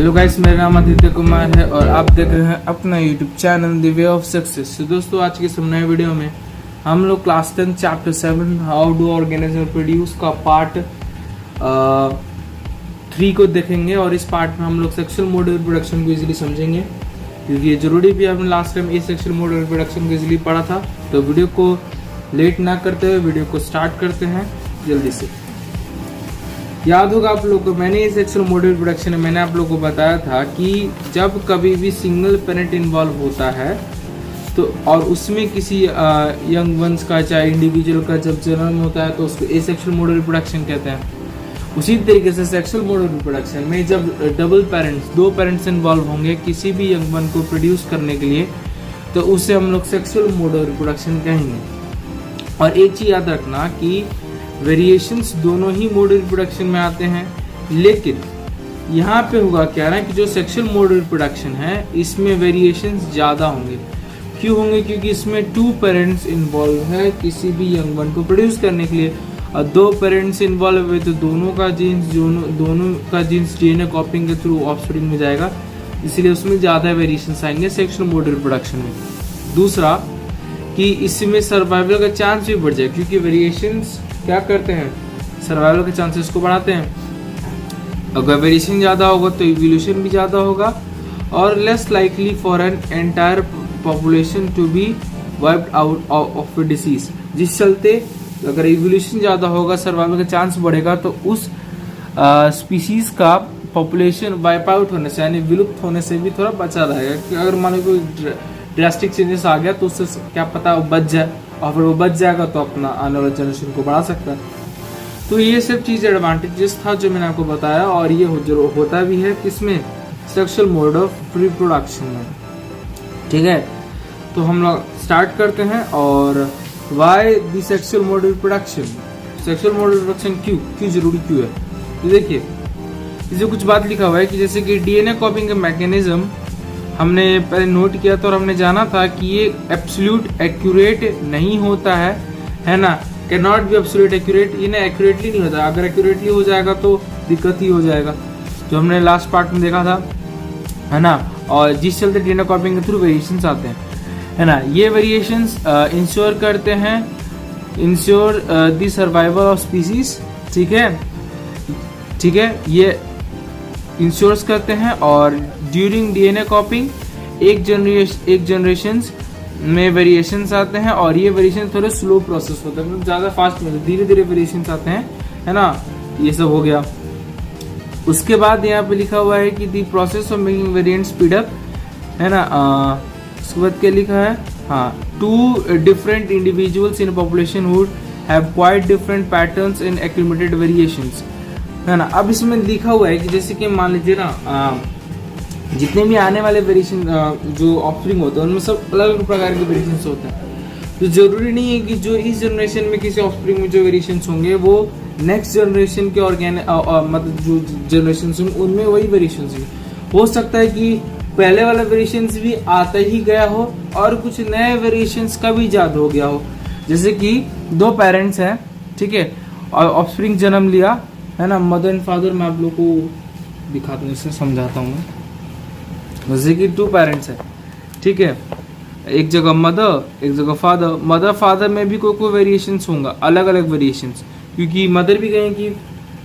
Hello guys, मेरा नाम आदित्य कुमार है और आप देख रहे हैं अपना YouTube channel the way of success. तो दोस्तों, आज के इस नए वीडियो में हम लोग class 10 chapter 7 how do organism produce का पार्ट 3 को देखेंगे। और इस पार्ट में हम लोग सेक्सुअल मोड ऑफ रिप्रोडक्शन को इजीली समझेंगे, क्योंकि ये जरूरी भी है। हमने last time sexual mode of reproduction को इजीली पढ़ा था। तो वीडियो को लेट ना करते हुए वीडियो को स्टार्ट करते हैं जल्दी से। याद होगा आप लोग को, मैंने इस सेक्सुअल मोड ऑफ रिप्रोडक्शन में मैंने आप लोगों को बताया था कि जब कभी भी सिंगल पेरेंट इन्वॉल्व होता है तो और उसमें किसी यंग वंस का चाहे इंडिविजुअल का जब जन्म होता है तो उसको एसेक्सुअल मोड ऑफ रिप्रोडक्शन कहते हैं। उसी तरीके से सेक्सुअल मोड ऑफ रिप्रोडक्शन में जब डबल पेरेंट्स, दो पेरेंट्स इन्वॉल्व होंगे किसी भी यंग वन को प्रोड्यूस करने के लिए, तो उसे हम लोग सेक्सुअल मोड ऑफ रिप्रोडक्शन कहेंगे। और एक चीज याद रखना कि वेरिएशंस दोनों ही मोड ऑफ रिप्रोडक्शन में आते हैं, लेकिन यहाँ पे होगा क्या ना कि जो सेक्सुअल मोड ऑफ रिप्रोडक्शन है इसमें वेरिएशंस ज़्यादा होंगे। क्यों होंगे? क्योंकि इसमें 2 पेरेंट्स इन्वॉल्व है किसी भी यंग वन को प्रोड्यूस करने के लिए, और 2 पेरेंट्स इन्वॉल्व हुए तो दोनों का जीन्स डीएनए कॉपिंग के थ्रू ऑफस्प्रिंग में जाएगा, इसलिए उसमें ज़्यादा वेरिएशंस आएंगे सेक्सुअल मोड ऑफ रिप्रोडक्शन में। दूसरा कि इसमें सर्वाइवल का चांस भी बढ़ जाए, क्योंकि वेरिएशंस क्या करते हैं, सर्वाइवल के चांसेस को बढ़ाते हैं। अगर वेरिएशन ज़्यादा होगा तो इवोल्यूशन भी ज़्यादा होगा और less likely for an entire population to be wiped out of a disease. जिस चलते अगर इवोल्यूशन ज़्यादा होगा, सर्वाइवल का चांस बढ़ेगा, तो उस स्पीसीज का पॉपुलेशन वाइप आउट होने से यानी विलुप्त होने से भी थोड़ा बचा रहेगा। कि अगर मान लो कोई ड्रास्टिक चेंजेस आ गया तो उससे क्या पता वो बच जाए, और फिर वो बच जाएगा तो अपना आने वाले जनरेशन को बढ़ा सकता है। तो ये सब चीज़ एडवांटेजेस था जो मैंने आपको बताया, और ये होता भी है किसमें, सेक्सुअल मोड ऑफ रिप्रोडक्शन में। ठीक है, तो हम लोग स्टार्ट करते हैं। और why the sexual mode of reproduction, sexual mode of reproduction क्यों जरूरी क्यों है? तो देखिए, इसमें कुछ बात लिखा हुआ है कि जैसे कि डीएनए कॉपिंग का मैकेनिज्म हमने पहले नोट किया था और हमने जाना था कि ये एब्सोल्यूट एक्यूरेट नहीं होता है ना, can not be absolute accurate. ये ना एक्यूरेटली नहीं होता, अगर एक्यूरेटली हो जाएगा तो दिक्कत ही हो जाएगा, जो हमने लास्ट पार्ट में देखा था, है ना। और जिस चलते डीएनए कॉपिंग के थ्रू वेरिएशंस आते हैं, है ना। ये वेरिएशंस इंश्योर करते हैं, ensure the survival of species. ठीक है, ये इंश्योर्स करते हैं। और ड्यूरिंग डीएनए कॉपिंग एक जनरेशन में वेरिएशंस आते हैं, और ये वेरिएशन थोड़े स्लो प्रोसेस होता है, मतलब ज़्यादा फास्ट में धीरे धीरे वेरिएशंस आते हैं, है ना। ये सब हो गया। उसके बाद यहाँ पे लिखा हुआ है कि the process of making variant speed up, है ना। उसके बाद क्या लिखा है, हाँ, 2 different individuals in population would have quite different patterns in accumulated variations, है ना। अब इसमें लिखा हुआ है कि जैसे कि मान लीजिए ना, जितने भी आने वाले वेरिएशन जो ऑफस्प्रिंग होते हैं उनमें सब अलग अलग प्रकार के वेरिएशंस होते हैं। तो जरूरी नहीं है कि जो इस जनरेशन में किसी ऑफस्प्रिंग में जो वेरिएशंस होंगे वो नेक्स्ट जनरेशन के मतलब जो जनरेशन होंगे उनमें वही वेरिएशंस हो सकता है कि पहले वाला वेरिएशंस भी आता ही गया हो और कुछ नए वेरिएशंस का भी इजाद हो गया हो। जैसे कि 2 पेरेंट्स हैं, ठीक है, और ऑफस्प्रिंग जन्म लिया, है ना, मदर एंड फादर। मैं आप लोग को दिखाता हूँ, इससे समझाता हूँ मैं। जैसे कि 2 पेरेंट्स है, ठीक है, एक जगह मदर एक जगह फादर। मदर फादर में भी कोई वेरिएशंस होंगे, अलग अलग वेरिएशंस, क्योंकि मदर भी कहेंगी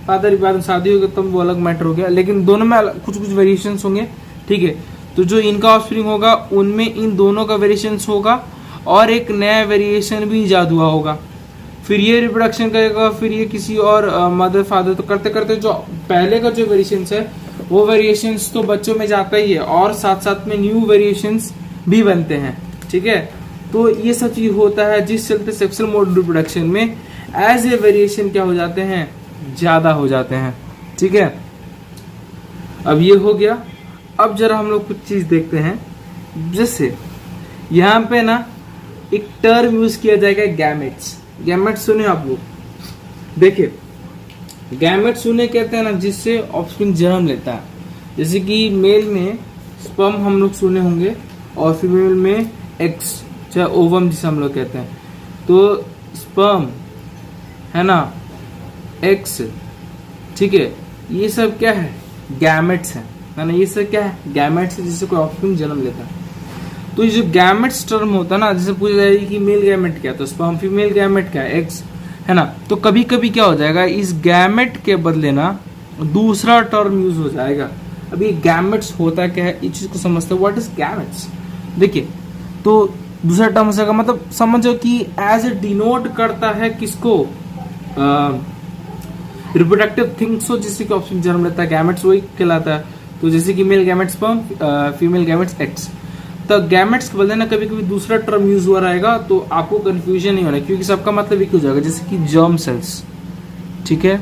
फादर के बाद में शादी हो गई तब वो अलग मैटर हो गया, लेकिन दोनों में कुछ वेरिएशंस होंगे। ठीक है, तो जो इनका ऑफस्प्रिंग होगा उनमें इन दोनों का वेरिएशंस होगा और एक नया वेरिएशन भी ईजाद हुआ होगा। फिर ये रिप्रोडक्शन करेगा, फिर ये किसी और मदर फादर, तो करते करते जो पहले का जो वेरिएशंस है वो वेरिएशंस तो बच्चों में जाता ही है, और साथ साथ में न्यू वेरिएशंस भी बनते हैं। ठीक है, तो ये सब चीज होता है, जिस चलते सेक्सुअल मोड रिप्रोडक्शन में एज ए वेरिएशन क्या हो जाते हैं, ज्यादा हो जाते हैं। ठीक है, अब ये हो गया। अब जरा हम लोग कुछ चीज देखते हैं। जैसे यहाँ पे ना एक टर्म यूज किया जाएगा, गैमेट्स। गैमेट्स सुने आप लोग? देखिए, गैमेट्स सुने कहते हैं ना जिससे ऑफस्प्रिंग जन्म लेता है। जैसे कि मेल में स्पर्म हम लोग सुने होंगे और फीमेल में एक्स, चाहे ओवम जिसे हम लोग कहते हैं। तो स्पर्म, है ना, एक्स, ठीक है, ये सब क्या है, गैमेट्स हैं। है ना। ये सब क्या है, गैमेट्स से जिससे कोई ऑफस्प्रिंग जन्म लेता है। तो ये जो गैमेट्स टर्म होता है ना, जैसे पूछा जाएगी कि मेल गैमेट क्या है, तो स्पर्म, फीमेल गैमेट क्या है, एग्स, है ना। तो कभी कभी क्या हो जाएगा, इस गैमेट के बदले ना दूसरा टर्म यूज हो जाएगा। अभी गैमेट्स होता क्या है, इस चीज को समझते हैं, व्हाट इज गैमेट्स। देखिए, तो दूसरा टर्म हो जाएगा, मतलब समझो कि एज ए डिनोट करता है किसको, रिप्रोडक्टिव थिंग्स हो जिससे कि ऑफस्प्रिंग जन्म लेता है, गैमेट्स वही कहलाता है। तो जैसे कि male gametes sperm, female gametes eggs. तो गैमेट्स के बदले ना कभी कभी दूसरा टर्म यूज हुआ रहेगा, तो आपको कंफ्यूजन नहीं होना, क्योंकि सबका मतलब एक हो जाएगा। जैसे कि जर्म सेल्स, ठीक है,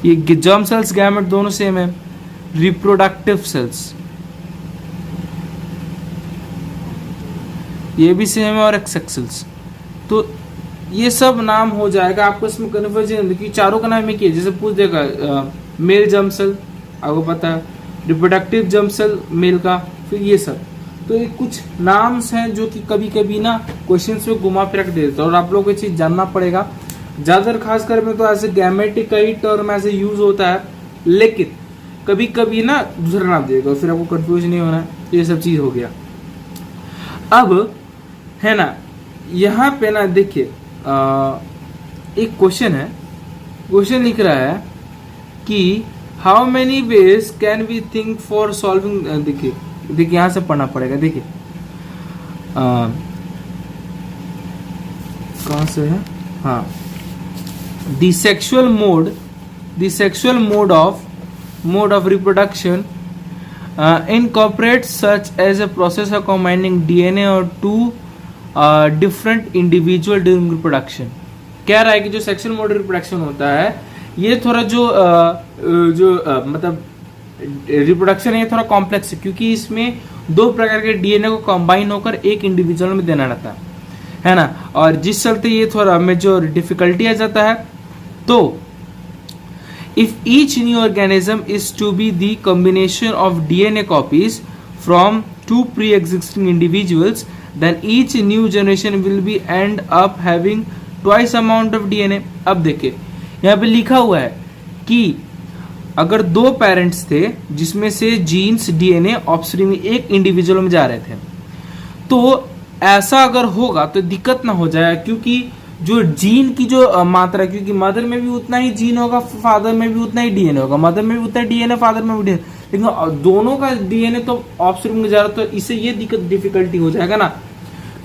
ये जर्म सेल्स गैमेट दोनों सेम है। रिप्रोडक्टिव सेल्स ये भी सेम है, और एक्सेक्सल्स, तो ये सब नाम हो जाएगा। आपको इसमें कन्फ्यूजन, क्योंकि चारों का नाम एक ही है। जैसे पूछ देगा मेल जर्म सेल, आपको पता है, रिप्रोडक्टिव जर्म सेल मेल का, फिर ये सब। तो ये कुछ नाम्स हैं जो कि कभी कभी ना क्वेश्चन में घुमा फिरा के दे देता है, और आप लोगों को ये चीज जानना पड़ेगा। ज्यादातर खासकर में तो ऐसे गैमेटिक का ही टर्म ऐसे यूज होता है, लेकिन कभी कभी ना दूसरा नाम देगा, फिर आपको कंफ्यूज नहीं होना है। ये सब चीज हो गया। अब है ना, यहाँ पे ना देखिए एक क्वेश्चन है, क्वेश्चन लिख रहा है कि how many ways can we think for solving. देखिए यहाँ से पढ़ना पड़ेगा। देखिए कहाँ से है, हाँ, the sexual mode of reproduction incorporates such as a process of combining DNA or two different individual during reproduction। कह रहा है कि जो सेक्सुअल मोड रिप्रोडक्शन होता है, ये थोड़ा मतलब रिप्रोडक्शन है, थोड़ा कॉम्प्लेक्स है, क्योंकि इसमें दो प्रकार के डीएनए को कंबाइन होकर एक इंडिविजुअल में देना रहता है ना। और जिस चलते ये थोड़ा मेजर डिफिकल्टी आ जाता है। तो if each new organism is to be the combination of DNA copies from two pre-existing individuals, then each new generation will be end up having twice amount of DNA। अब देखिए यहाँ पे लिखा हुआ है कि अगर दो पेरेंट्स थे जिसमें से जीन्स डीएनए ऑफस्प्रिंग में एक इंडिविजुअल में जा रहे थे, तो ऐसा अगर होगा तो दिक्कत ना हो जाए, क्योंकि जो जीन की जो मात्रा, क्योंकि मदर में भी उतना ही जीन होगा, फादर में भी उतना ही डीएनए होगा, मदर में भी उतना डीएनए, फादर में भी डीएनए, लेकिन दोनों का डीएनए तो ऑफस्प्रिंग में जा रहा, तो इससे ये दिक्कत डिफिकल्टी हो जाएगा ना,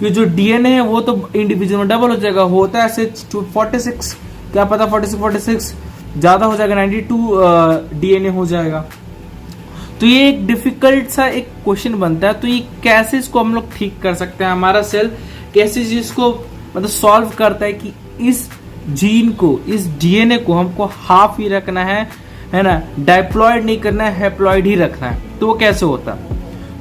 कि जो डीएनए है वो तो इंडिविजुअल में डबल हो जाएगा। होता है ऐसे 46, क्या पता 46 ज्यादा हो जाएगा, 92 डीएनए हो जाएगा। तो ये एक डिफिकल्ट सा एक क्वेश्चन बनता है। तो ये कैसे इसको हम लोग ठीक कर सकते हैं, हमारा सेल कैसे इसको मतलब सॉल्व करता है कि इस जीन को, इस डीएनए को हमको हाफ ही रखना है ना, डाइप्लॉइड नहीं करना है, हैप्लॉइड ही रखना है। तो वो कैसे होता है?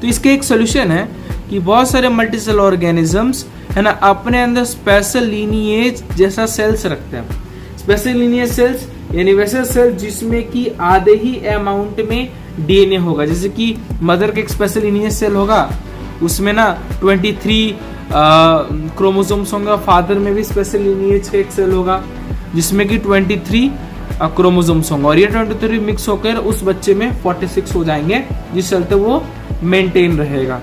तो इसके एक सोल्यूशन है कि बहुत सारे मल्टीसेल ऑर्गेनिजम्स है ना अपने अंदर स्पेशल लीनिएज जैसा सेल्स रखते हैं। स्पेशल लीनिएज सेल्स यानी वैसे सेल जिसमें कि आधे ही अमाउंट में डीएनए होगा। जैसे कि मदर का एक स्पेशल लीनिएज सेल होगा, उसमें ना 23 क्रोमोसोम्स होंगे, फादर में भी स्पेशल लीनिएज का एक सेल होगा जिसमें कि 23 क्रोमोसोम्स होंगे, और ये 23 मिक्स होकर उस बच्चे में 46 हो जाएंगे, जिस चलते वो मेंटेन रहेगा।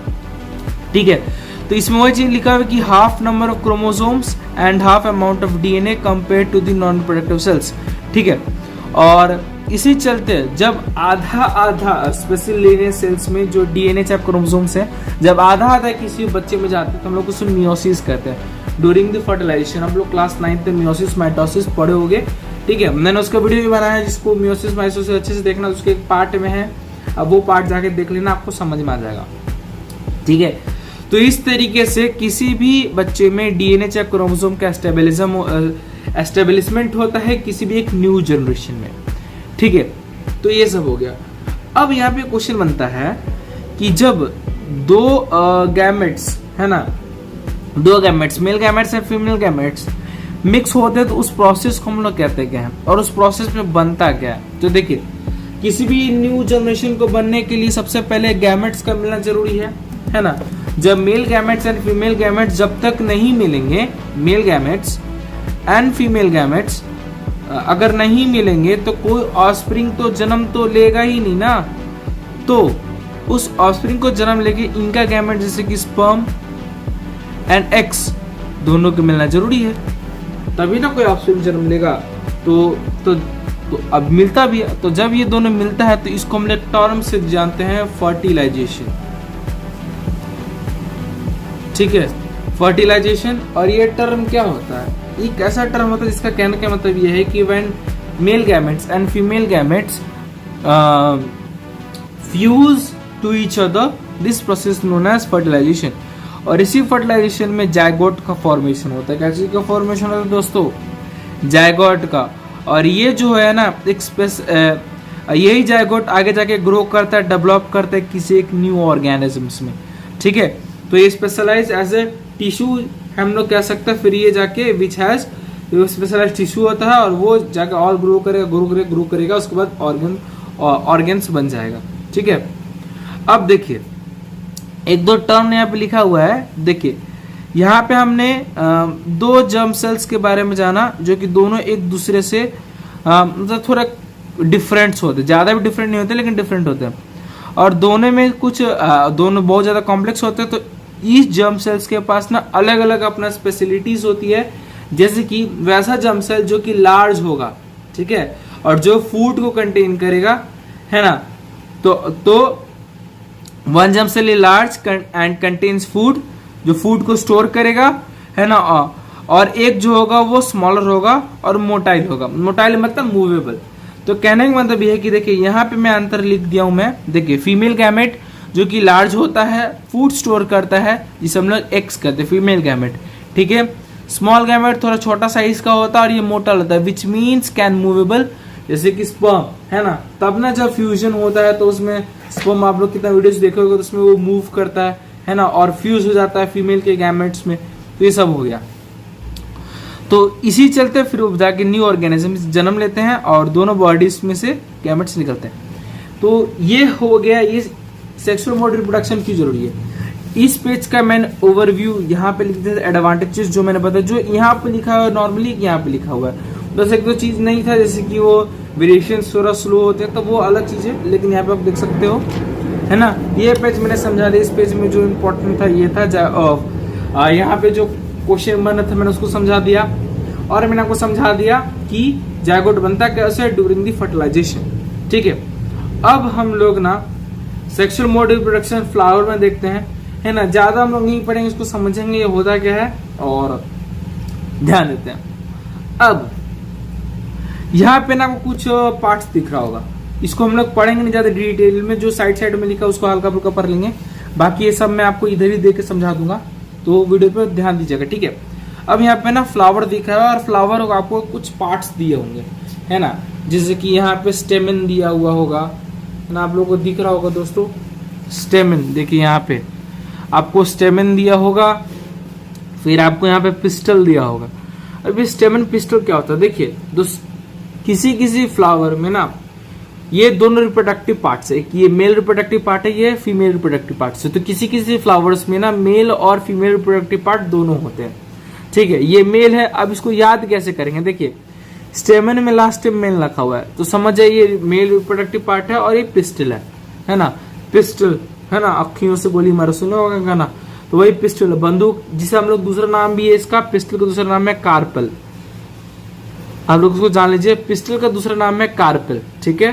ठीक है, तो इसमें वही चीज लिखा है कि half number of chromosomes and half amount of DNA compare to the non productive cells. ठीक है, और इसी चलते जब आधा स्पेशल लीनिएज सेल्स में जो डीएनए चाहे क्रोमोसोम्स है, जब आधा किसी बच्चे में जाते हैं तो हम लोग उसको मियोसिस कहते हैं। ड्यूरिंग द फर्टिलाइजेशन, हम लोग क्लास 9 में मियोसिस माइटोसिस पढ़े होंगे। ठीक है, मैंने उसका वीडियो भी बनाया है, जिसको मियोसिस माइटोसिस अच्छे से देखना, उसके एक पार्ट में है, अब वो पार्ट जाके देख लेना, आपको समझ में आ जाएगा। ठीक है, तो इस तरीके से किसी भी बच्चे में डीएनए चाहे क्रोमोसोम का एस्टेब्लिशमेंट होता है किसी भी एक न्यू जनरेशन में। ठीक है, तो ये सब हो गया। अब यहाँ पे क्वेश्चन बनता है कि जब दो गैमेट्स है ना, दो gametes, mail gametes and female gametes mix होते हैं, तो उस प्रोसेस को हम लोग कहते क्या है और उस प्रोसेस में बनता क्या है। तो देखिए, किसी भी न्यू जनरेशन को बनने के लिए सबसे पहले गैमेट्स का मिलना जरूरी है ना। जब mail gametes and female gametes जब तक नहीं मिलेंगे, mail gametes and female gametes अगर नहीं मिलेंगे तो कोई ऑफस्प्रिंग तो जन्म तो लेगा ही नहीं ना। तो उस ऑफस्प्रिंग को जन्म लेके इनका गैमेट जैसे कि स्पर्म एंड एक्स दोनों को मिलना जरूरी है, तभी ना कोई ऑफस्प्रिंग जन्म लेगा। तो अब मिलता भी है, तो जब ये दोनों मिलता है तो इसको हम लोग टर्म से जानते हैं फर्टिलाइजेशन। ठीक है, फर्टिलाइजेशन। और ये टर्म क्या होता है, ये कैसा टर्म होता है जिसका कहने का मतलब ये है कि when male gametes and female gametes fuse to each other, this process known as fertilisation. और इसी फर्टिलाइजेशन में जायगोट का फॉर्मेशन होता है। कैसे का फॉर्मेशन होता है दोस्तों, जायगोट का। और ये जो है ना यही जायगोट आगे जाके ग्रो करता है, डेवलप करता है किसी एक न्यू ऑर्गेनिजम्स में। ठीक है, तो ये स्पेशलाइज एज ए टिश्यू हम लोग कह सकते हैं। फिर ये जाके विच हैज स्पेशलाइज टिश्यू होता है और वो जाके और ग्रो करेगा, उसके बाद ऑर्गन्स बन जाएगा। ठीक है, अब देखिए एक दो टर्म यहाँ पे लिखा हुआ है। देखिए यहाँ पे हमने दो जर्म सेल्स के बारे में जाना जो कि दोनों एक दूसरे से मतलब थोड़ा डिफरेंट होते हैं, ज़्यादा भी डिफरेंट नहीं होते लेकिन डिफरेंट होते हैं। और दोनों में कुछ दोनों बहुत ज़्यादा कॉम्प्लेक्स होते हैं। तो इस जर्म सेल्स के पास ना अलग अलग अपना स्पेशलिटीज होती है। जैसे कि वैसा जर्म सेल जो कि लार्ज होगा, ठीक है, और जो फूड को कंटेन करेगा, है ना, तो one germ cell is large and contains food, जो फूड को स्टोर करेगा, है ना। और एक जो होगा वो स्मॉलर होगा और मोटाइल होगा। मोटाइल मतलब मूवेबल। तो कहने का मतलब ये है कि देखिए यहाँ पे मैं अंतर लिख दिया हूं मैं। देखिए फीमेल गैमेट जो कि लार्ज होता है, फूड स्टोर करता है, जिसे हम लोग एक्स कहते हैं, फीमेल गैमेट। ठीक है, स्मॉल गैमेट थोड़ा छोटा साइज का होता है और ये मोटा होता है, विच मीन्स कैन मूवेबल, जैसे कि स्पर्म, है ना। तब ना जब फ्यूजन होता है तो उसमें स्पर्म, आप लोग कितना वीडियोस देखे होंगे, तो उसमें वो मूव करता है ना, और फ्यूज हो जाता है फीमेल के गैमेट्स में। तो ये सब हो गया। तो इसी चलते फिर वो जाके न्यू ऑर्गेनिज्म जन्म लेते हैं और दोनों बॉडीज में से गैमेट्स निकलते हैं। तो ये हो गया, ये सेक्सुअल मोड रिप्रोडक्शन क्यों जरूरी है। इस पेज का मैंने ओवरव्यू यहाँ पे लिख दिया, एडवांटेजेस जो मैंने बताया, जो यहाँ पे लिखा हुआ है नॉर्मली यहाँ पे लिखा हुआ है। बस एक दो चीज नहीं था, जैसे कि वो वेरिएशन थोड़ा स्लो होते हैं, तो वो अलग चीज है, लेकिन यहाँ पे आप देख सकते हो, है ना। ये पेज मैंने समझा दिया। इस पेज में जो इम्पोर्टेंट था ये था, यहाँ पे जो क्वेश्चन बना था मैंने उसको समझा दिया, और मैंने आपको समझा दिया कि जायगोट बनता कैसे ड्यूरिंग द फर्टिलाइजेशन। ठीक है, अब हम लोग ना सेक्सुअल मोड रिप्रोडक्शन फ्लावर में देखते हैं, है ना। ज्यादा हम लोग नहीं पढ़ेंगे, इसको समझेंगे ये होता क्या है और ध्यान देते हैं। अब यहाँ पे ना कुछ पार्ट्स दिख रहा होगा, इसको हम लोग पढ़ेंगे नहीं ज्यादा डिटेल में, जो साइड में लिखा उसको हल्का फुल्का पढ़ लेंगे, बाकी ये सब मैं आपको इधर ही देके समझा दूंगा, तो वीडियो पे ध्यान दीजिएगा। ठीक है, अब यहाँ पे ना फ्लावर दिख रहा है और फ्लावर होगा आपको कुछ पार्ट्स दिए होंगे, है ना। जैसे कि यहाँ पे स्टेमन दिया हुआ होगा, है ना, आप लोगों को दिख रहा होगा दोस्तों स्टेमन। देखिए यहाँ पे आपको स्टेमन दिया होगा, फिर आपको यहाँ पे पिस्टल दिया होगा। अभी स्टेमन पिस्टल क्या होता है, देखिए किसी फ्लावर में ना ये दोनों रिप्रोडक्टिव पार्ट्स है, ये मेल रिप्रोडक्टिव पार्ट है, ये फीमेल रिप्रोडक्टिव पार्ट्स है। तो किसी फ्लावर्स में ना मेल और फीमेल रिप्रोडक्टिव पार्ट दोनों होते हैं। ठीक है, ये मेल है। अब इसको याद कैसे करेंगे, देखिए स्टेमन में लास्ट टाइम मेल रखा हुआ है, तो समझ जाइए ये मेल रिप्रोडक्टिव पार्ट है और ये पिस्टल है ना। पिस्टल, है ना, अखियों से गोली मारो, सुना होगा गाना, तो वही पिस्टल है, बंदूक, जिसे हम लोग दूसरा नाम भी है इसका, पिस्टल का दूसरा नाम है कार्पल। आप लोग उसको जान लीजिए, पिस्टल का दूसरा नाम है कार्पल। ठीक है,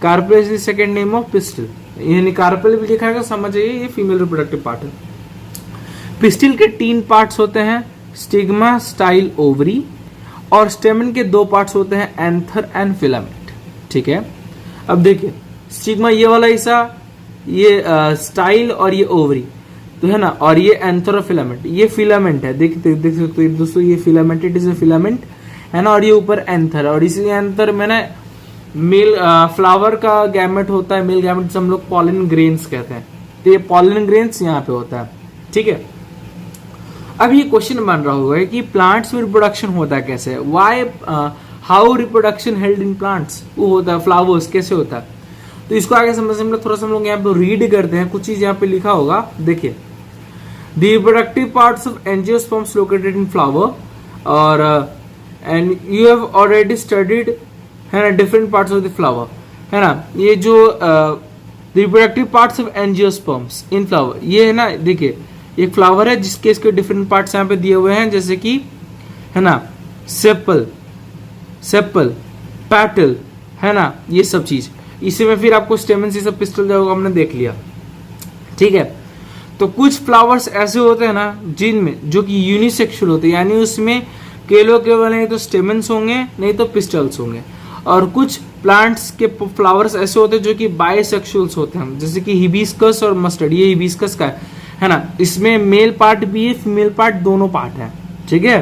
carpel is the second name of pistil, यानी कार्पल भी लिखा है, समझ जाइए ये फीमेल रिप्रोडक्टिव पार्ट है। पिस्टल के 3 पार्ट्स होते हैं, स्टिग्मा, स्टाइल, ओवरी, और स्टेमन के 2 पार्ट्स होते हैं, एंथर एंड फिलामेंट। ठीक है, अब देखिए स्टिग्मा ये वाला हिस्सा, ये स्टाइल और ये ओवरी, तो है ना, और ये एंथर और फिलामेंट, ये फिलामेंट है, देख सकते हो दोस्तों, ये filament, it is a filament, है ना। और ये ऊपर एंथर, और इसी एंथर में ना मेल फ्लावर का गैमेट होता है, मेल गैमेट से हम लोग पॉलन ग्रेन्स कहते हैं, तो ये पॉलन ग्रेन्स यहाँ पे होता है। ठीक है, अब ये क्वेश्चन बन रहा होगा कि प्लांट्स में रिप्रोडक्शन होता है कैसे, why how reproduction held in plants, वो होता है फ्लावर्स कैसे होता है। तो इसको आगे समझने में थोड़ा सा हम लोग यहाँ पे रीड करते हैं, कुछ चीज यहाँ पे लिखा होगा, देखिए the reproductive parts of angiosperms located in flower, और and you have already studied, है ना, different parts of the flower, है ना। ये जो the reproductive parts of angiosperms in flower, ये है ना, देखिए एक फ्लावर है जिसके इसके डिफरेंट पार्ट्स यहाँ पे दिए हुए हैं, जैसे कि है ना सेपल, पैटल, है ना, ये सब चीज। इसी में फिर आपको स्टेमन से सब पिस्टल जो हमने देख लिया, ठीक है। तो कुछ फ्लावर्स ऐसे होते हैं ना जिनमें जो कि यूनिसेक्सुअल होते हैं, यानी उसमें केवल नहीं तो स्टेमन्स होंगे नहीं तो पिस्टल्स होंगे। और कुछ प्लांट्स के फ्लावर्स ऐसे होते हैं जो कि बाइसेक्सुअल्स होते हैं, जैसे कि हिबिस्कस और मस्टर्ड, ये हिबिस्कस का है ना, इसमें मेल पार्ट भी है फीमेल पार्ट दोनों पार्ट है, ठीक है।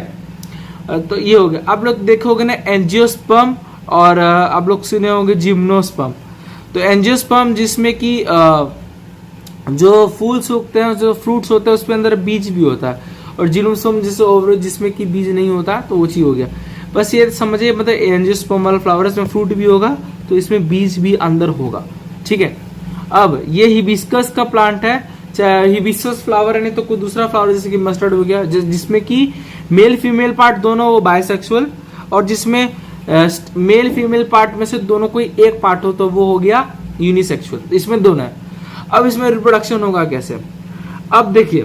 तो ये हो गया। आप लोग देखोगे ना एंजियोस्पर्म, और आप लोग सुने होंगे जिम्नोस्पर्म। तो एंजियोस्पर्म जिसमें कि जो फूल्स उगते हैं, जो फ्रूट्स होते हैं उसके अंदर बीज भी होता है, और जिम्नोस्पर्म जैसे ओवरऑल जिसमें कि बीज नहीं होता, तो वो चीज हो गया। बस ये समझिए, मतलब एंजियोस्पर्म वाला फ्लावर में फ्रूट भी होगा तो इसमें बीज भी अंदर होगा, ठीक है। अब ये हिबिस्कस का प्लांट है, चाहे हिबिस्कस फ्लावर है नहीं तो कोई दूसरा फ्लावर जैसे कि मस्टर्ड हो गया, जिसमें कि मेल फीमेल पार्ट दोनों वो बाइसेक्सुअल, और जिसमें मेल फीमेल पार्ट में से दोनों कोई एक पार्ट हो तो वो हो गया यूनिसेक्सुअल। इसमें दोनों है। अब इसमें रिप्रोडक्शन होगा कैसे? अब देखिए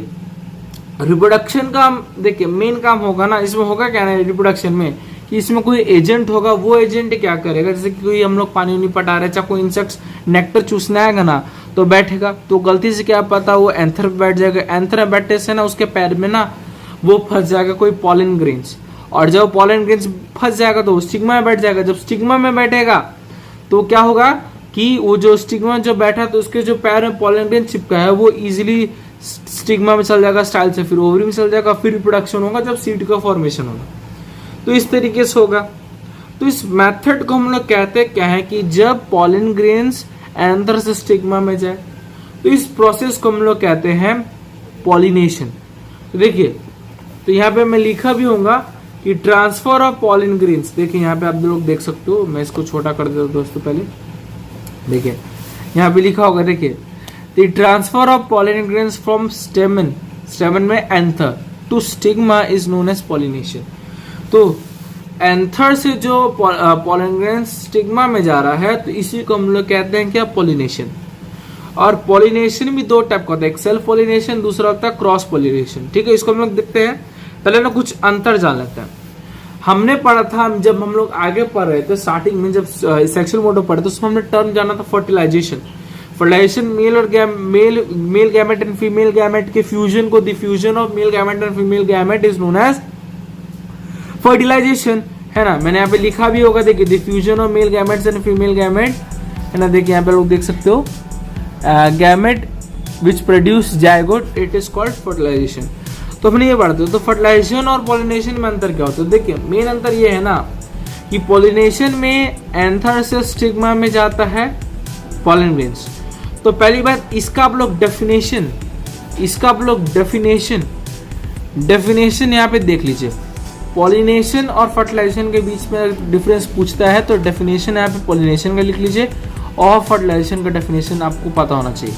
रिप्रोडक्शन का देखिए मेन काम होगा ना, इसमें होगा क्या ना रिप्रोडक्शन में, कि इसमें कोई एजेंट होगा, वो एजेंट क्या करेगा, जैसे कि कोई हम लोग पानी नहीं पटा रहे, चाहे कोई इंसेक्ट्स नेक्टर चूसना आएगा ना तो बैठेगा, तो गलती से क्या पता वो एंथर पे बैठ जाएगा, एंथर में बैठने से ना उसके पैर में ना वो फंस जाएगा कोई पॉलन ग्रेन्स, और जब पॉलन ग्रेन्स फंस जाएगा तो स्टिग्मा में बैठ जाएगा। जब स्टिग्मा में बैठेगा तो क्या होगा कि वो जो स्टिग्मा जो बैठा तो उसके जो पैर में पॉलन ग्रेन चिपका है वो इजिली स्टिग्मा में चल जाएगा स्टाइल से, फिर ओवरी में चल जाएगा, फिर रिप्रोडक्शन होगा जब सीड का फॉर्मेशन होगा। तो इस तरीके से होगा। तो इस मेथड को हम लोग कहते हैं क्या है कि जब पॉलन ग्रेन्स एंथर से स्टिग्मा में जाए तो इस प्रोसेस को हम लोग कहते हैं पॉलिनेशन। तो देखिए, तो यहाँ पे मैं लिखा भी होगा कि ट्रांसफर ऑफ पॉलन ग्रेन्स, देखिए यहाँ पे आप लोग देख सकते हो, मैं इसको छोटा कर देता हूँ दोस्तों, पहले देखिए यहाँ पे लिखा होगा, देखिए the transfer of pollen grains from stamen में anther to stigma is known as pollination. तो एंथर से जो पॉलन ग्रेन्स स्टिग्मा में जा रहा है तो इसी को हम लोग कहते हैं क्या, पॉलिनेशन। और पॉलिनेशन भी दो टाइप का होता है, एक सेल्फ पॉलिनेशन, दूसरा होता है क्रॉस पॉलिनेशन, ठीक है। इसको हम लोग देखते हैं, पहले ना कुछ अंतर जान लेते हैं। हमने पढ़ा था, जब हम लोग आगे पढ़ रहे थे स्टार्टिंग में, जब सेक्सुअल मोड में पढ़े तो उसमें हमने टर्म जाना था फर्टिलाइजेशन। फर्टिलाइजेशन मेल और male gamete and female gamete के फ्यूजन को, the fusion of male gamete and female gamete is known as fertilisation, है ना। मैंने यहाँ पे लिखा भी होगा, देखिए the fusion of male gametes and female gamete, है ना। देखिए यहाँ पे लोग देख सकते हो, gamete which produce zygote, it is called fertilisation. तो अपने ये पढ़ते हो। तो फर्टिलाइजेशन और पॉलिनेशन में अंतर क्या होता है? देखिए मेन अंतर ये है ना कि पॉलिनेशन में एंथर से स्टिग्मा में जाता है पॉलन ग्रेन्स। तो पहली बात इसका आप लोग डेफिनेशन यहाँ पे देख लीजिए। पॉलिनेशन और फर्टिलाइजेशन के बीच में डिफरेंस पूछता है तो डेफिनेशन यहाँ पे पॉलिनेशन का लिख लीजिए और फर्टिलाइजेशन का डेफिनेशन आपको पता होना चाहिए।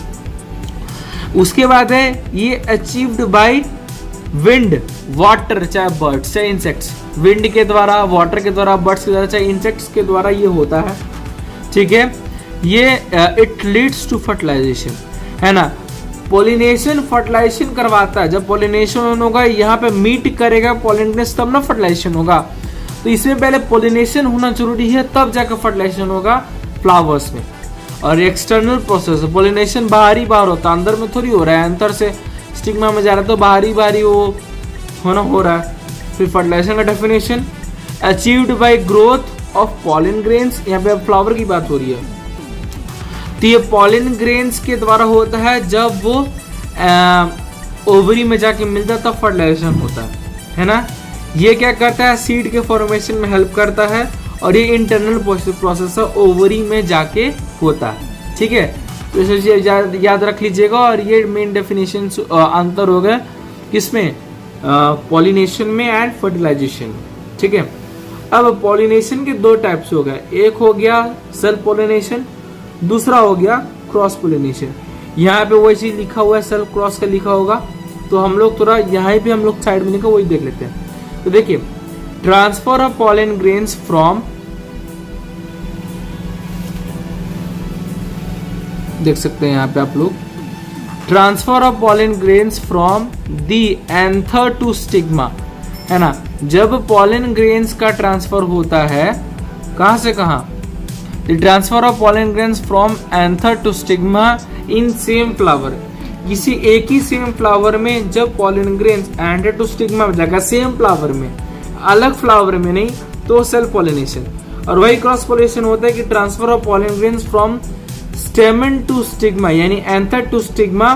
उसके बाद है ये अचीव्ड बाय विंड, वाटर, चाहे बर्ड्स चाहे इंसेक्ट्स, विंड के द्वारा, वाटर के द्वारा, बर्ड्स के द्वारा, चाहे इंसेक्ट्स के द्वारा ये होता है, ठीक है। ये इट लीड्स टू फर्टिलाइजेशन, है ना। पॉलिनेशन फर्टिलाइजेशन करवाता है। जब पॉलिनेशन होगा यहाँ पे मीट करेगा पॉलन ग्रेन्स तब ना फर्टिलाइजेशन होगा। तो इसमें पहले पॉलिनेशन होना जरूरी है तब जाकर फर्टिलाइजेशन होगा फ्लावर्स में। और एक्सटर्नल प्रोसेस, पॉलिनेशन बाहर होता है, अंदर में थोड़ी हो रहा है। अंदर से स्टिग्मा में जा रहा है तो बाहरी वो होना हो रहा है। फिर फर्टिलाइजेशन का definition, achieved by growth of pollen grains, यहाँ पे अब फ्लावर की बात हो रही है। तो ये पॉलन ग्रेन्स के द्वारा होता है जब वो ओवरी में जाके मिलता है तब फर्टिलाइजेशन होता है ना। ये क्या करता है, सीड के फॉर्मेशन में हेल्प करता है और ये इंटरनल प्रोसेस ओवरी में जाके होता है, ठीक है। तो इसे याद रख लीजिएगा। और ये मेन डेफिनेशन अंतर हो गया किसमें, पॉलिनेशन में एंड फर्टिलाइजेशन, ठीक है। अब पॉलिनेशन के दो टाइप्स हो गए, एक हो गया सेल्फ पॉलिनेशन, दूसरा हो गया क्रॉस पॉलिनेशन। यहाँ पे वही चीज लिखा हुआ है, सेल्फ क्रॉस का लिखा होगा, तो हम लोग थोड़ा यहाँ पे हम लोग साइड में लिखा वही देख लेते हैं। तो देखिए, transfer of pollen grains from देख सकते हैं यहाँ पे आप लोग, transfer of pollen grains from the anther to stigma, है ना। जब पॉलन ग्रेन्स का ट्रांसफर होता है कहाँ से कहाँ, the transfer of pollen grains from anther to stigma in same flower, किसी एक ही सेम फ्लावर में जब pollen grains anther to stigma में जाएगा, सेम फ्लावर में, अलग फ्लावर में नहीं, तो सेल्फ पॉलिनेशन। और वही क्रॉस पॉलिनेशन होता है कि transfer of pollen grains from stamen to stigma, यानी anther to stigma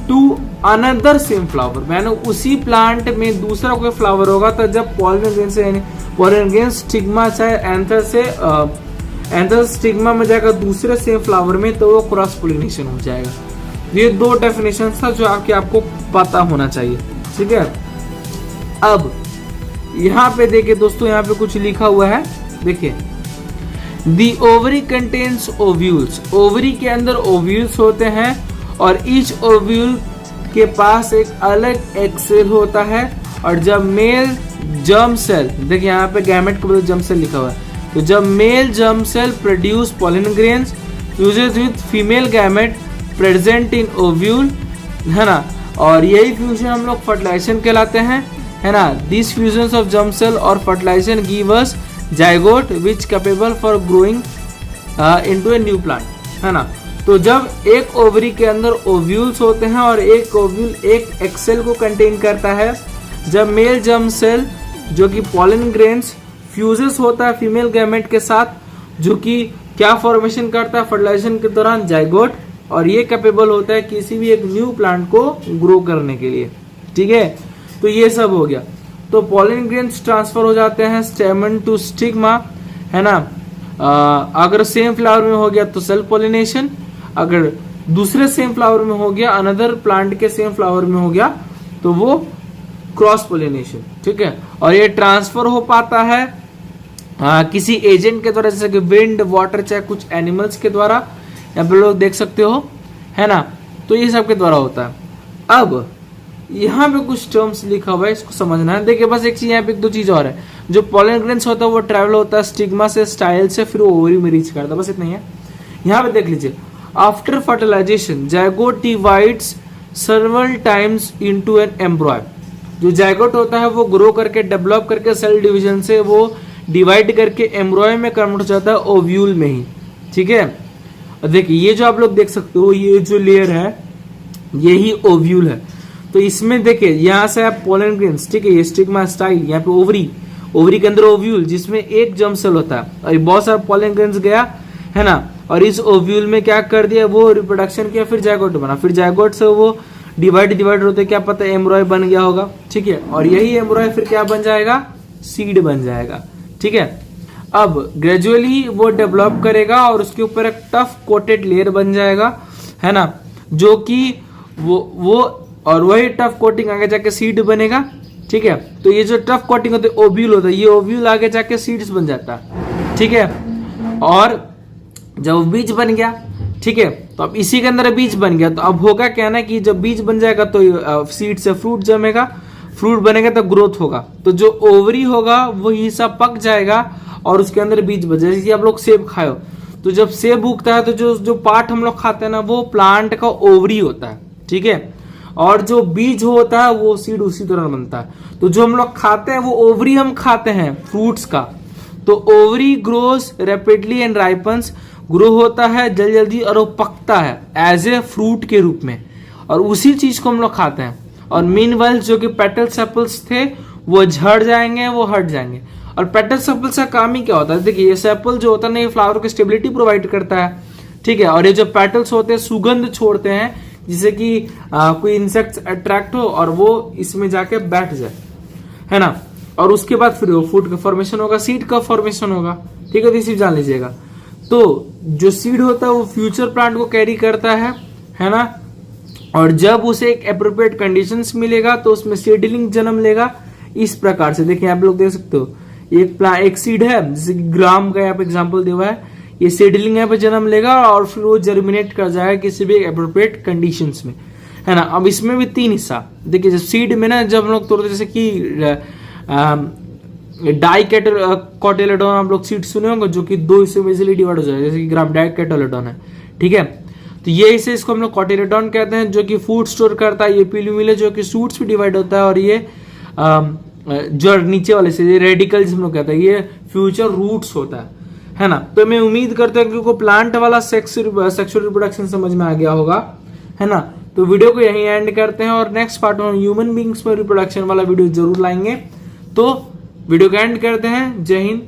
to another same flower, मैंने उसी प्लांट में दूसरा कोई फ्लावर होगा तो जब पॉलन ग्रेन से, यानी पॉलन ग्रेन स्टिग्मा चाहे एंथर से एंथर स्टिग्मा में जाएगा दूसरे सेम फ्लावर में, तो वो क्रॉस पॉलिनेशन हो जाएगा। ये दो डेफिनेशन था जो आपको पता होना चाहिए, ठीक है। अब यहाँ पे देखिए दोस्तों, यहाँ पे कुछ लिखा हुआ है, देखिए, दी ओवरी कंटेन्स ओव्यूल्स, ओवरी के अंदर ओव्यूल्स होते हैं और ईच ओव्यूल के पास एक अलग एग सेल होता है। और जब मेल जर्म सेल, देखिए यहाँ पे गैमेट के बदले जर्म सेल लिखा हुआ है, तो जब male germ cell produce pollen grains fuses with female gamete present in ovule, है ना, और यही फ्यूजन हम लोग फर्टिलाइजेशन कहलाते हैं, है ना। This fusion of germ cell और fertilisation give us zygote which capable for growing into a new plant, है ना। तो जब एक ओवरी के अंदर ओव्यूल्स होते हैं और एक ओव्यूल एक एक्सेल को कंटेन करता है, जब मेल जर्म सेल जो कि पॉलन ग्रेन्स फ्यूजेस होता है फीमेल गैमेट के साथ, जो कि क्या फॉर्मेशन करता है फर्टिलाइजेशन के दौरान, जाइगोट, और ये कैपेबल होता है किसी भी एक न्यू प्लांट को ग्रो करने के लिए, ठीक है। तो ये सब हो गया। तो पॉलन ग्रेन्स ट्रांसफर हो जाते हैं स्टेमन टू स्टिग्मा, है ना। अगर सेम फ्लावर में हो गया तो सेल्फ पॉलिनेशन, अगर दूसरे सेम फ्लावर में हो गया, अनदर प्लांट के सेम फ्लावर में हो गया, तो वो क्रॉस पॉलिनेशन, ठीक है। और ये ट्रांसफर हो पाता है किसी एजेंट के द्वारा, जैसे कि विंड, वाटर, चाहे कुछ एनिमल्स के द्वारा, यहाँ पे लोग देख सकते हो, है ना। तो ये सब के द्वारा होता है। अब यहाँ पे कुछ टर्म्स लिखा हुआ है, इसको समझना है। देखिए बस एक चीज, यहाँ पे एक दो चीज और है। जो पॉलन ग्रेन्स होता है वो ट्रैवल होता है स्टिग्मा से, स्टाइल से, फिर वो ओवरी में रीच करता है, बस इतना ही है। यहाँ पे देख लीजिए, after fertilization zygote divides several times into an embryo. जो जाइगोट होता है वो ग्रो करके, डेवलप करके, सेल डिवीजन से वो डिवाइड करके एम्ब्रॉय में कन्वर्ट हो जाता है ओव्यूल में ही, ठीक है। देखिए ये जो आप लोग देख सकते हो, ये जो लेयर है यही ओव्यूल है। तो इसमें देखिए यहाँ से आप पॉलन ग्रेन्स, ठीक है, ये स्टिग्मा, स्टाइल, यहाँ पे ओवरी, ओवरी के अंदर ओव्यूल जिसमें एक जर्म सेल होता है, और बहुत सारा पॉलन ग्रेन्स गया, है ना, और इस ओव्यूल में क्या कर दिया, वो रिप्रोडक्शन किया, फिर जाइगोट बना, फिर जाइगोट से वो डिवाइड होते, क्या पता एम्ब्रॉय बन गया होगा, ठीक है। और यही एम्ब्रॉय फिर क्या बन जाएगा, सीड बन जाएगा, ठीक है। अब ग्रेजुअली वो डेवलप करेगा और उसके ऊपर एक टफ कोटेड लेयर बन जाएगा, है ना, जो कि वो और वही टफ कोटिंग आगे जाके सीड बनेगा, ठीक है। तो ये जो टफ कोटिंग होता है ओव्यूल होता है, ये ओव्यूल आगे जाके सीड्स बन जाता है, ठीक है। और जब बीज बन गया, ठीक है, तो अब इसी के अंदर बीज बन गया, तो अब होगा क्या ना कि जब बीज बन जाएगा तो सीड से फ्रूट जमेगा, फ्रूट बनेगा तो ग्रोथ होगा, तो जो ओवरी होगा वो हिस्सा पक जाएगा और उसके अंदर बीज बन जाएगा। जैसे आप लोग सेब खाओ, तो जब सेब उगता है तो जो पार्ट हम लोग खाते हैं ना, वो प्लांट का ओवरी होता है, ठीक है, और जो बीज होता है वो सीड उसी तरह बनता है। तो जो हम लोग खाते हैं वो ओवरी हम खाते हैं फ्रूट्स का, तो ovary grows rapidly and ripens, grow होता है जल्दी जल्दी और वो पकता है एज ए फ्रूट के रूप में, और उसी चीज को हम लोग खाते हैं। और मीनवाइल जो कि पेटल सेपल्स थे वो झड़ जाएंगे, वो हट जाएंगे। और पेटल सेपल्स का काम ही क्या होता है, देखिए ये सेपल जो होता है ना, ये फ्लावर को स्टेबिलिटी प्रोवाइड करता है, ठीक है। और ये जो पेटल्स होते हैं सुगंध छोड़ते हैं, जिससे कि कोई इंसेक्ट्स अट्रैक्ट हो और वो इसमें जाके बैठ जाए, है ना। और उसके बाद फिर वो फूड का फॉर्मेशन होगा, सीड का फॉर्मेशन होगा, ठीक है। तो इसी जान लीजिएगा, तो जो सीड होता है वो फ्यूचर प्लांट को कैरी करता है ना। और जब उसे एक एप्रोप्रिएट कंडीशंस मिलेगा तो उसमें सीडलिंग जन्म लेगा। इस प्रकार से देखिए आप लोग देख सकते हो, एक सीड है, जैसे ग्राम का यहाँ पे एग्जाम्पल दिया हुआ है, ये सीडलिंग यहाँ पे जन्म लेगा और फिर वो जर्मिनेट कर जाएगा किसी भी एप्रोप्रिएट कंडीशंस में, है ना। अब इसमें भी तीन हिस्सा देखिए, जब सीड में ना जब हम लोग तोड़ते, जैसे कि डाइकोटिलेडोन आप लोग सीड सुने होंगे, जो कि दो हिस्से में इजीली डिवाइड हो जाएगा, जैसे कि ग्राम डाइकोटिलेडोन है, ठीक है। तो ये इसे इसको हम लोग कॉटिलेडॉन कहते हैं, जो कि फूड स्टोर करता है। ये पील्यूमिले जो कि सूट्स भी डिवाइड होता है, और ये जो नीचे वाले से रेडिकल्स हम लोग कहते हैं, ये फ्यूचर रूट्स होता है ना। तो मैं उम्मीद करता हूँ कि प्लांट वाला सेक्सुअल रिप्रोडक्शन समझ में आ गया होगा, है ना। तो वीडियो को यहीं एंड करते हैं, और नेक्स्ट पार्ट में ह्यूमन बींग्स में रिप्रोडक्शन वाला वीडियो जरूर लाएंगे। तो वीडियो को एंड करते हैं। जय हिंद।